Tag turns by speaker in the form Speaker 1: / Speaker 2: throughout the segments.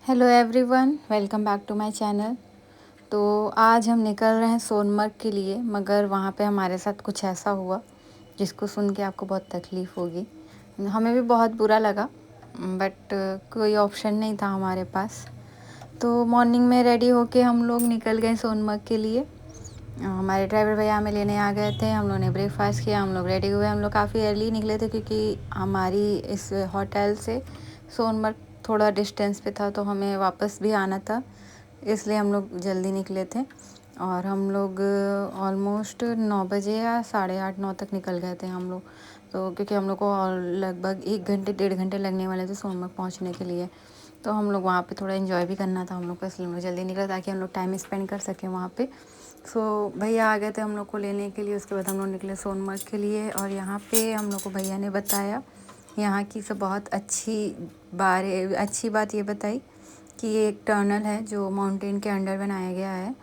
Speaker 1: Hello everyone, welcome back to my channel. तो आज हम निकल रहे हैं सोनमर्ग के लिए, मगर वहाँ पे हमारे साथ कुछ ऐसा हुआ जिसको सुन के आपको बहुत तकलीफ़ होगी। हमें भी बहुत बुरा लगा, बट कोई ऑप्शन नहीं था हमारे पास। तो मॉर्निंग में रेडी होके हम लोग निकल गए सोनमर्ग के लिए। हमारे ड्राइवर भैया हमें लेने आ गए थे। हम लोगों ने ब्रेकफास्ट किया, हम लोग रेडी हुए। हम लोग काफ़ी अर्ली निकले थे क्योंकि हमारी इस होटल से सोनमर्ग थोड़ा डिस्टेंस पे था, तो हमें वापस भी आना था, इसलिए हम लोग जल्दी निकले थे। और हम लोग ऑलमोस्ट 9 बजे या 8:30 9 तक निकल गए थे हम लोग। तो क्योंकि हम लोग को लगभग 1 घंटे 1.5 घंटे लगने वाले थे सोनमर्ग पहुंचने के लिए, तो हम लोग वहाँ पे थोड़ा एंजॉय भी करना था हम लोग को, इसलिए हम लोग जल्दी निकले ताकि हम लोग टाइम स्पेंड कर सकें वहाँ पे। भैया आ गए थे हम लोग को लेने के लिए। उसके बाद हम लोग निकले सोनमर्ग के लिए, और यहाँ पे हम लोग को भैया ने बताया यहाँ की सब बहुत अच्छी बात ये बताई कि ये एक टनल है जो माउंटेन के अंडर बनाया गया है,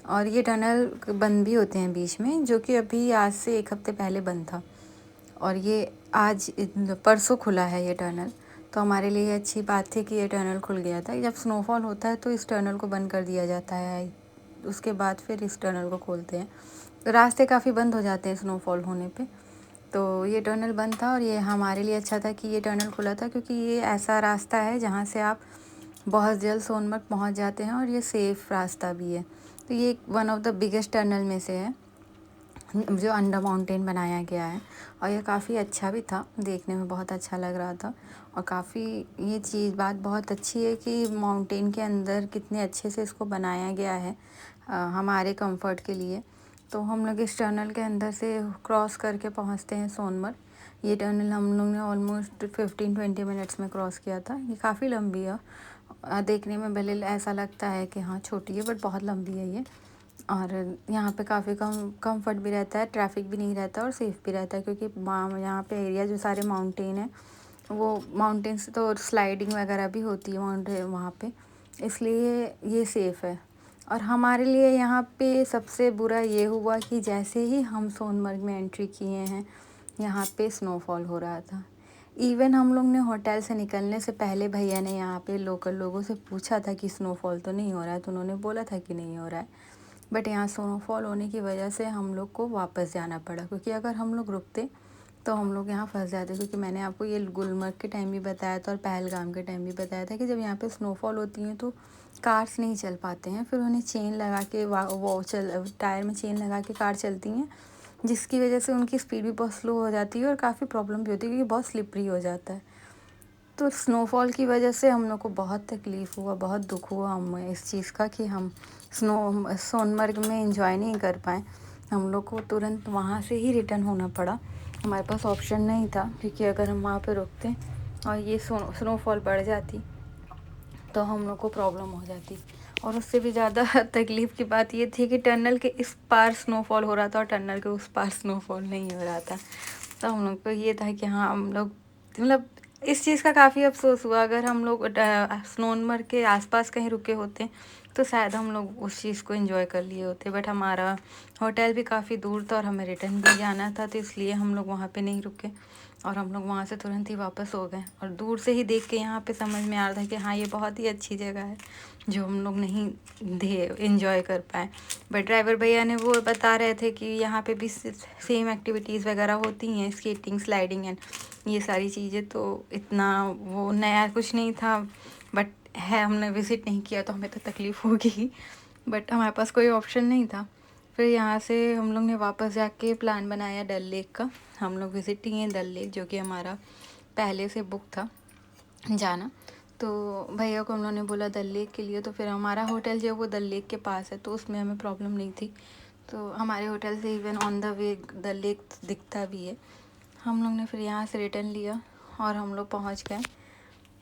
Speaker 1: और ये टनल बंद भी होते हैं बीच में, जो कि अभी आज से 1 हफ्ते पहले बंद था, और ये आज परसों खुला है ये टनल। तो हमारे लिए अच्छी बात थी कि ये टनल खुल गया था। जब स्नोफॉल होता है तो इस टनल को बंद कर दिया जाता है, उसके बाद फिर इस टनल को खोलते हैं। तो रास्ते काफ़ी बंद हो जाते हैं स्नोफॉल होने पे। तो ये टनल बंद था, और ये हमारे लिए अच्छा था कि ये टनल खुला था, क्योंकि ये ऐसा रास्ता है जहाँ से आप बहुत जल्द सोनमर्ग पहुँच जाते हैं, और ये सेफ़ रास्ता भी है। तो ये one of the biggest tunnel में से है जो अंडर माउंटेन बनाया गया है, और ये काफ़ी अच्छा भी था, देखने में बहुत अच्छा लग रहा था। और काफ़ी ये बात बहुत अच्छी है कि माउंटेन के अंदर कितने अच्छे से इसको बनाया गया है हमारे कंफर्ट के लिए। तो हम लोग इस टनल के अंदर से क्रॉस करके पहुंचते हैं सोनमर्ग। ये टनल हम लोग ने ऑलमोस्ट 15-20 मिनट्स में क्रॉस किया था। ये काफ़ी लंबी है, देखने में भले ऐसा लगता है कि हाँ छोटी है, बट बहुत लंबी है ये। और यहाँ पे काफ़ी कंफर्ट भी रहता है, ट्रैफिक भी नहीं रहता, और सेफ़ भी रहता है, क्योंकि यहाँ पे एरिया जो सारे माउंटेन है, वो माउंटेन से तो स्लाइडिंग वगैरह भी होती है माउंटेन वहाँ पे, इसलिए ये सेफ़ है। और हमारे लिए यहाँ पे सबसे बुरा ये हुआ कि जैसे ही हम सोनमर्ग में एंट्री किए हैं, यहाँ पे स्नोफॉल हो रहा था। इवन हम लोग ने होटल से निकलने से पहले भैया ने यहाँ पे लोकल लोगों से पूछा था कि स्नोफॉल तो नहीं हो रहा है, तो उन्होंने बोला था कि नहीं हो रहा है। बट यहाँ स्नोफॉल होने की वजह से हम लोग को वापस जाना पड़ा, क्योंकि अगर हम लोग रुकते तो हम लोग यहाँ फंस जाते। क्योंकि मैंने आपको ये गुलमर्ग के टाइम भी बताया था और पहलगाम के टाइम भी बताया था कि जब यहाँ पे स्नोफॉल होती है तो कार्स नहीं चल पाते हैं, फिर उन्हें चेन लगा के टायर में चेन लगा के कार चलती हैं, जिसकी वजह से उनकी स्पीड भी बहुत स्लो हो जाती है और काफ़ी प्रॉब्लम भी होती है, क्योंकि बहुत स्लिपरी हो जाता है। तो स्नोफॉल की वजह से हम लोग को बहुत तकलीफ़ हुआ, बहुत दुख हुआ हमें इस चीज़ का कि हम सोनमर्ग में एंजॉय नहीं कर पाए। हम लोग को तुरंत वहाँ से ही रिटर्न होना पड़ा, हमारे पास ऑप्शन नहीं था, क्योंकि अगर हम वहाँ पे रुकते और ये स्नोफॉल बढ़ जाती तो हम लोग को प्रॉब्लम हो जाती। और उससे भी ज़्यादा तकलीफ़ की बात ये थी कि टनल के इस पार स्नोफॉल हो रहा था और टनल के उस पार स्नोफॉल नहीं हो रहा था। तो हम लोग को ये था कि हाँ, हम लोग मतलब इस चीज़ का काफ़ी अफसोस हुआ। अगर हम लोग सोनमर्ग के आसपास कहीं रुके होते तो शायद हम लोग उस चीज़ को एंजॉय कर लिए होते, बट हमारा होटल भी काफ़ी दूर था और हमें रिटर्न भी जाना था, तो इसलिए हम लोग वहाँ पे नहीं रुके, और हम लोग वहाँ से तुरंत ही वापस हो गए। और दूर से ही देख के यहाँ पे समझ में आ रहा था कि हाँ, ये बहुत ही अच्छी जगह है जो हम लोग नहीं एंजॉय कर पाए। बट ड्राइवर भैया ने वो बता रहे थे कि यहाँ पे भी सेम एक्टिविटीज़ वगैरह होती हैं, स्केटिंग, स्लाइडिंग एंड ये सारी चीज़ें। तो इतना वो नया कुछ नहीं था, बट है, हमने विज़िट नहीं किया तो हमें तो तकलीफ़ होगी ही, बट हमारे पास कोई ऑप्शन नहीं था। फिर यहाँ से हम लोग ने वापस जाके प्लान बनाया डल लेक का। हम लोग विज़िट किए डल लेक, जो कि हमारा पहले से बुक था जाना। तो भैया को हम लोगों ने बोला डल लेक के लिए, तो फिर हमारा होटल जो है वो डल लेक के पास है, तो उसमें हमें प्रॉब्लम नहीं थी। तो हमारे होटल से even on the way Dal lake दिखता भी है। हम लोग ने फिर यहाँ से रिटर्न लिया और हम लोग पहुँच गए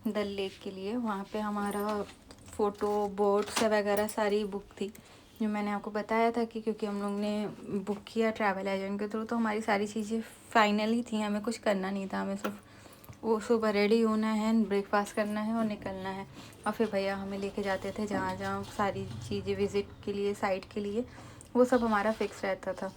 Speaker 1: डल लेक के लिए। वहाँ पे हमारा फ़ोटो बोट्स वगैरह सारी बुक थी, जो मैंने आपको बताया था कि क्योंकि हम लोग ने बुक किया ट्रैवल एजेंट के थ्रू, तो हमारी सारी चीज़ें फाइनल ही थी, हमें कुछ करना नहीं था। हमें सिर्फ वो सुबह रेडी होना है, ब्रेकफास्ट करना है और निकलना है, और फिर भैया हमें लेके जाते थे जहाँ जहाँ सारी चीज़ें विज़िट के लिए, साइट के लिए, वो सब हमारा फ़िक्स रहता था।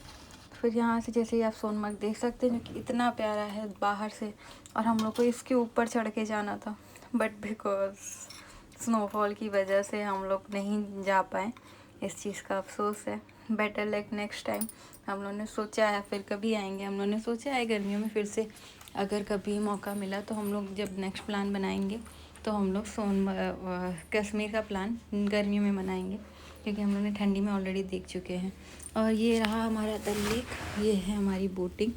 Speaker 1: फिर यहाँ से जैसे ही आप सोनमर्ग देख सकते हैं कि इतना प्यारा है बाहर से, और हम लोग को इसके ऊपर चढ़ के जाना था, बट बिकॉज स्नोफॉल की वजह से हम लोग नहीं जा पाए, इस चीज़ का अफसोस है। Better luck next time. हम लोगों ने सोचा है फिर कभी आएंगे, हम लोगों ने सोचा है गर्मियों में फिर से अगर कभी मौका मिला तो हम लोग जब नेक्स्ट प्लान बनाएंगे तो हम लोग कश्मीर का प्लान गर्मियों में बनाएंगे, क्योंकि हम लोग ने ठंडी में ऑलरेडी देख चुके हैं। और ये रहा हमारा डल लेक, ये है हमारी बोटिंग।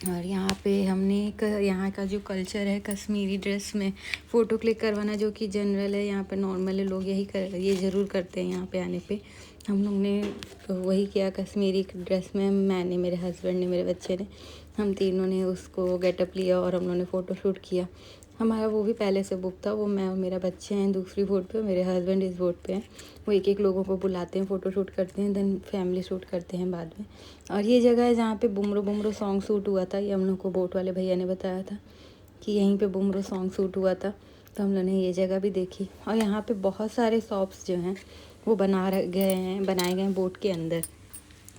Speaker 1: और यहाँ पे हमने यहाँ का जो कल्चर है कश्मीरी ड्रेस में फ़ोटो क्लिक करवाना, जो कि जनरल है यहाँ पे, नॉर्मली लोग ये ज़रूर करते हैं यहाँ पे आने पे। हम लोग ने वही किया कश्मीरी ड्रेस में, मैंने, मेरे हस्बैंड ने, मेरे बच्चे ने, हम तीनों ने उसको गेटअप लिया और हम लोगों ने फ़ोटो शूट किया। हमारा वो भी पहले से बुक था, वो मैं और मेरा बच्चे हैं दूसरी बोट पे, मेरे हस्बैंड इस बोट पे हैं। वो एक एक लोगों को बुलाते हैं, फ़ोटो शूट करते हैं, देन फैमिली शूट करते हैं बाद में। और ये जगह है जहाँ पे बुमरो बुमरो सॉन्ग शूट हुआ था, ये हम लोग को बोट वाले भैया ने बताया था कि यहीं पे बुमरो सॉन्ग शूट हुआ था, तो हम लोगों ने ये जगह भी देखी। और यहाँ पे बहुत सारे शॉप्स जो हैं वो बनाए गए हैं बोट के अंदर।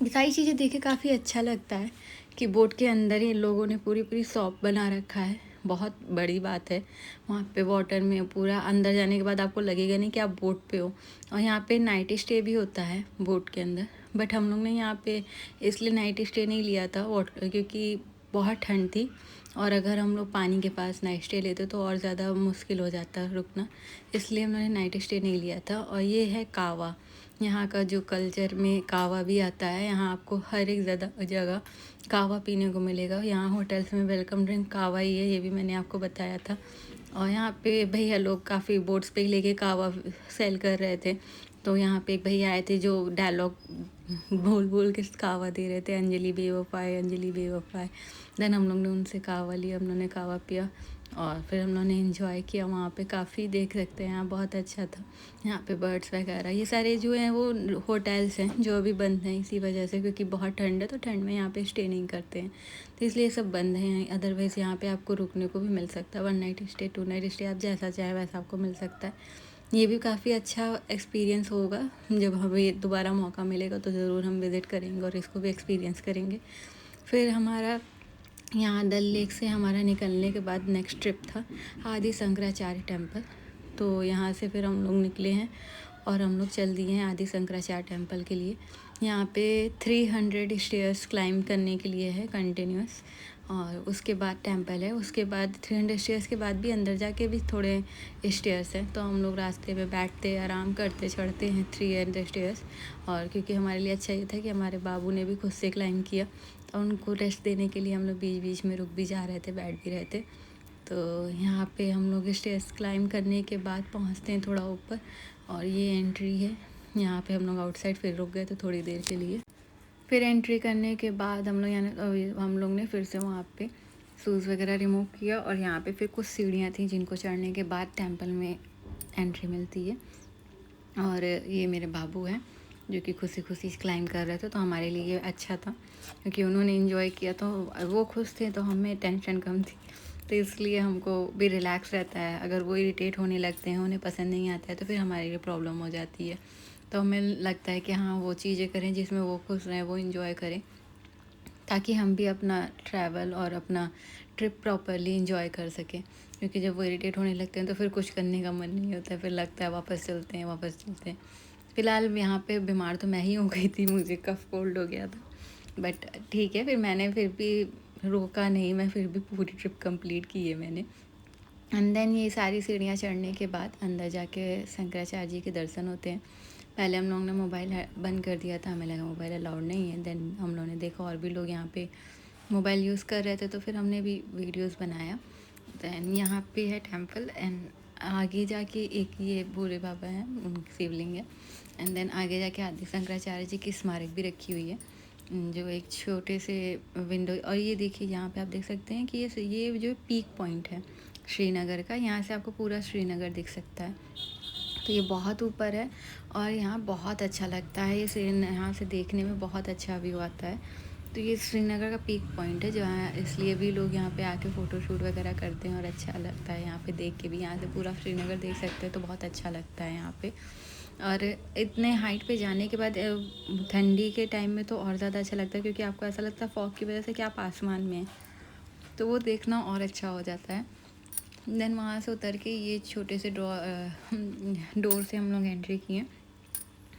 Speaker 1: ये सारी चीज़ें देख के काफ़ी अच्छा लगता है कि बोट के अंदर ही लोगों ने पूरी पूरी शॉप बना रखा है, बहुत बड़ी बात है। वहाँ पे वाटर में पूरा अंदर जाने के बाद आपको लगेगा नहीं कि आप बोट पे हो। और यहाँ पे नाइट स्टे भी होता है बोट के अंदर, बट हम लोग ने यहाँ पे इसलिए नाइट स्टे नहीं लिया था क्योंकि बहुत ठंड थी, और अगर हम लोग पानी के पास नाइट स्टे लेते तो और ज़्यादा मुश्किल हो जाता रुकना, इसलिए हमने नाइट स्टे नहीं लिया था। और ये है कावा, यहाँ का जो कल्चर में कावा भी आता है। यहाँ आपको हर एक जगह कावा पीने को मिलेगा। यहाँ होटल्स में वेलकम ड्रिंक कावा ही है, ये भी मैंने आपको बताया था। और यहाँ पे भैया लोग काफ़ी बोट्स पे लेके कावा सेल कर रहे थे, तो यहाँ पे एक भैया आए थे जो डायलॉग बोल बोल के कावा दे रहे थे, अंजलि बेवफाए, अंजलि बेवफाए। देन हम लोग ने उनसे कावा लिया, हम लोग ने कावा पिया और फिर हम लोगों ने एंजॉय किया। वहाँ पे काफ़ी देख सकते हैं, यहाँ बहुत अच्छा था। यहाँ पे बर्ड्स वगैरह ये सारे जो हैं वो होटल्स हैं जो अभी बंद हैं इसी वजह से, क्योंकि बहुत ठंड है तो ठंड में यहाँ पे स्टे नहीं करते हैं, तो इसलिए सब बंद हैं। अदरवाइज़ यहाँ पे आपको रुकने को भी मिल सकता है, 1 नाइट स्टे 2 नाइट स्टे, आप जैसा चाहे वैसा आपको मिल सकता है। ये भी काफ़ी अच्छा एक्सपीरियंस होगा, जब हमें दोबारा मौका मिलेगा तो ज़रूर हम विज़िट करेंगे और इसको भी एक्सपीरियंस करेंगे। फिर हमारा यहाँ डल लेक से हमारा निकलने के बाद नेक्स्ट ट्रिप था आदि शंकराचार्य टेम्पल। तो यहाँ से फिर हम लोग निकले हैं और हम लोग चल दिए हैं आदि शंकराचार्य टेम्पल के लिए। यहाँ पे 300 स्टेयर्स क्लाइंब करने के लिए है कंटिन्यूस, और उसके बाद टेम्पल है। उसके बाद 300 स्टेयर्स के बाद भी अंदर जाके भी थोड़े स्टेयर्स हैं, तो हम लोग रास्ते में बैठते आराम करते चढ़ते हैं 300 स्टेयर्स। और क्योंकि हमारे लिए अच्छा ये था कि हमारे बाबू ने भी खुद से क्लाइंब किया, तो उनको रेस्ट देने के लिए हम लोग बीच बीच में रुक भी जा रहे थे, बैठ भी रहे थे। तो यहाँ पे हम लोग स्टेयर्स क्लाइंब करने के बाद पहुँचते हैं थोड़ा ऊपर, और ये एंट्री है। यहाँ पे हम लोग आउटसाइड फिर रुक गए थे थोड़ी देर के लिए। फिर एंट्री करने के बाद हम लोग ने फिर से वहाँ पे शूज़ वगैरह रिमूव किया, और यहाँ पे फिर कुछ सीढ़ियाँ थी जिनको चढ़ने के बाद टेंपल में एंट्री मिलती है। और ये मेरे बाबू हैं जो कि खुशी खुशी क्लाइंब कर रहे थे, तो हमारे लिए अच्छा था क्योंकि उन्होंने एंजॉय किया तो वो खुश थे, तो हमें टेंशन कम थी, तो इसलिए हमको भी रिलैक्स रहता है। अगर वो इरिटेट होने लगते हैं, उन्हें पसंद नहीं आता है, तो फिर हमारे लिए प्रॉब्लम हो जाती है। तो हमें लगता है कि हाँ वो चीज़ें करें जिसमें वो खुश रहें, वो इन्जॉय करें, ताकि हम भी अपना ट्रैवल और अपना ट्रिप प्रॉपरली इंजॉय कर सकें। क्योंकि जब वो इरिटेट होने लगते हैं तो फिर कुछ करने का मन नहीं होता है, फिर लगता है वापस चलते हैं। फ़िलहाल यहाँ पे बीमार तो मैं ही हो गई थी, मुझे कफ़ कोल्ड हो गया था, बट ठीक है, फिर मैंने फिर भी रोका नहीं, मैं फिर भी पूरी ट्रिप कंप्लीट की है मैंने। एंड देन ये सारी सीढ़ियाँ चढ़ने के बाद अंदर जाके शंकराचार्य जी के दर्शन होते हैं। पहले हम लोगों ने मोबाइल बंद कर दिया था, हमें लगा मोबाइल अलाउड नहीं है। देन हम लोगों ने देखा और भी लोग यहाँ पे मोबाइल यूज़ कर रहे थे, तो फिर हमने भी वीडियोस बनाया। देन यहाँ पे है टेंपल, एंड आगे जाके एक ये भोले बाबा हैं, उनकी शिवलिंग है। एंड देन आगे जाके आदि शंकराचार्य जी की स्मारक भी रखी हुई है, जो एक छोटे से विंडो। और ये देखिए यहाँ पे आप देख सकते हैं कि ये जो पीक पॉइंट है श्रीनगर का, यहाँ से आपको पूरा श्रीनगर दिख सकता है। तो ये बहुत ऊपर है और यहाँ बहुत अच्छा लगता है, ये यहाँ से देखने में बहुत अच्छा व्यू आता है। तो ये श्रीनगर का पीक पॉइंट है, जो है इसलिए भी लोग यहाँ पे आके फ़ोटो शूट वगैरह करते हैं और अच्छा लगता है यहाँ पे देख के भी। यहाँ से पूरा श्रीनगर देख सकते हैं, तो बहुत अच्छा लगता है यहाँ पे। और इतने हाइट पे जाने के बाद ठंडी के टाइम में तो और ज़्यादा अच्छा लगता है, क्योंकि आपको ऐसा लगता है फॉग की वजह से कि आप आसमान में हैं, तो वो देखना और अच्छा हो जाता है। देन वहाँ से उतर के ये छोटे से डोर से हम लोग एंट्री किए।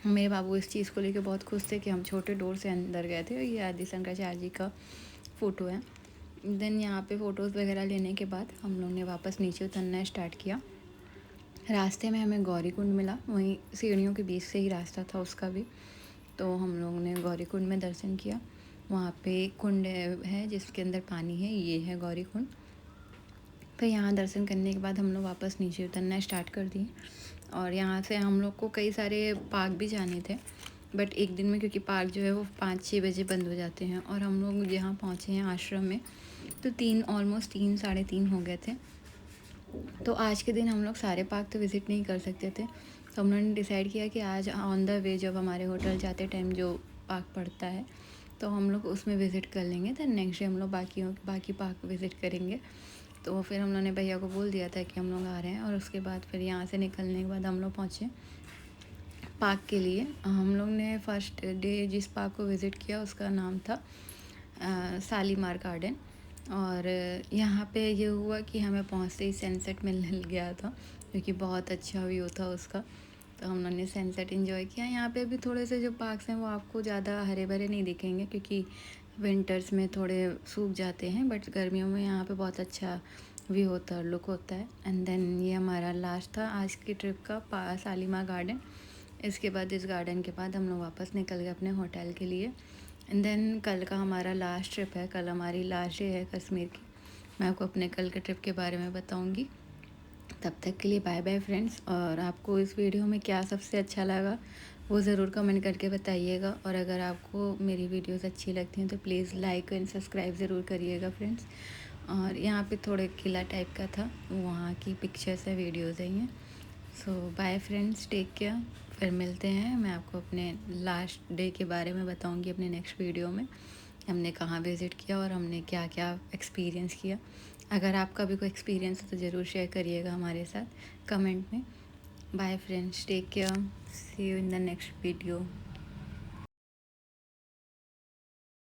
Speaker 1: मेरे बाबू इस चीज़ को लेके बहुत खुश थे कि हम छोटे डोर से अंदर गए थे। ये आदि शंकराचार्य जी का फ़ोटो है। देन यहाँ पे फ़ोटोज़ वगैरह लेने के बाद हम लोग ने वापस नीचे उतरना स्टार्ट किया। रास्ते में हमें गौरी कुंड मिला, वहीं सीढ़ियों के बीच से ही रास्ता था उसका भी। तो हम लोग ने गौरी कुंड में दर्शन किया। वहाँ पे कुंड है जिसके अंदर पानी है, ये है गौरी कुंड। फिर यहाँ दर्शन करने के बाद हम लोग वापस नीचे उतरना स्टार्ट कर दिए। और यहाँ से हम लोग को कई सारे पार्क भी जाने थे, बट एक दिन में, क्योंकि पार्क जो है वो 5-6 बजे बंद हो जाते हैं। और हम लोग यहाँ पहुँचे हैं आश्रम में तो ऑलमोस्ट 3 साढ़े 3 हो गए थे। तो आज के दिन हम लोग सारे पार्क तो विज़िट नहीं कर सकते थे, तो हम लोगों ने डिसाइड किया कि आज ऑन द वे जब हमारे होटल जाते टाइम जो पार्क पड़ता है तो हम लोग उसमें विज़िट कर लेंगे। तो नेक्स्ट डे हम लोग बाकी पार्क विज़िट करेंगे। तो फिर हम लोगों ने भैया को बोल दिया था कि हम लोग आ रहे हैं। और उसके बाद फिर यहाँ से निकलने के बाद हम लोग पहुँचे पार्क के लिए। हम लोग ने फर्स्ट डे जिस पार्क को विज़िट किया उसका नाम था शालीमार गार्डन। और यहाँ पे ये हुआ कि हमें पहुँचते ही सनसेट मिल गया था, क्योंकि बहुत अच्छा व्यू था उसका। तो हम लोगों ने सनसेट एंजॉय किया। यहाँ पे भी थोड़े से जो पार्क्स हैं वो आपको ज़्यादा हरे भरे नहीं दिखेंगे, क्योंकि विंटर्स में थोड़े सूख जाते हैं, बट गर्मियों में यहाँ पे बहुत अच्छा व्यू होता है, लुक होता है। एंड देन ये हमारा लास्ट था आज की ट्रिप का शालीमार गार्डन। इसके बाद इस गार्डन के बाद हम लोग वापस निकल गए अपने होटल के लिए। एंड देन कल का हमारा लास्ट ट्रिप है, कल हमारी लास्ट डे है कश्मीर की। मैं आपको अपने कल के ट्रिप के बारे में बताऊंगी। तब तक के लिए बाय बाय फ्रेंड्स। और आपको इस वीडियो में क्या सबसे अच्छा लगा वो ज़रूर कमेंट करके बताइएगा। और अगर आपको मेरी वीडियोस अच्छी लगती हैं तो प्लीज़ लाइक एंड सब्सक्राइब ज़रूर करिएगा फ्रेंड्स। और यहाँ पे थोड़े किला टाइप का था, वहाँ की पिक्चर्स है, वीडियोज़ है ये। सो बाय फ्रेंड्स, टेक केयर। फिर मिलते हैं। मैं आपको अपने लास्ट डे के बारे में बताऊंगी अपने नेक्स्ट वीडियो में, हमने कहाँ विज़िट किया और हमने क्या क्या एक्सपीरियंस किया। अगर आपका भी कोई एक्सपीरियंस हो तो ज़रूर शेयर करिएगा हमारे साथ कमेंट में। Bye friends, take care, see you in the next video.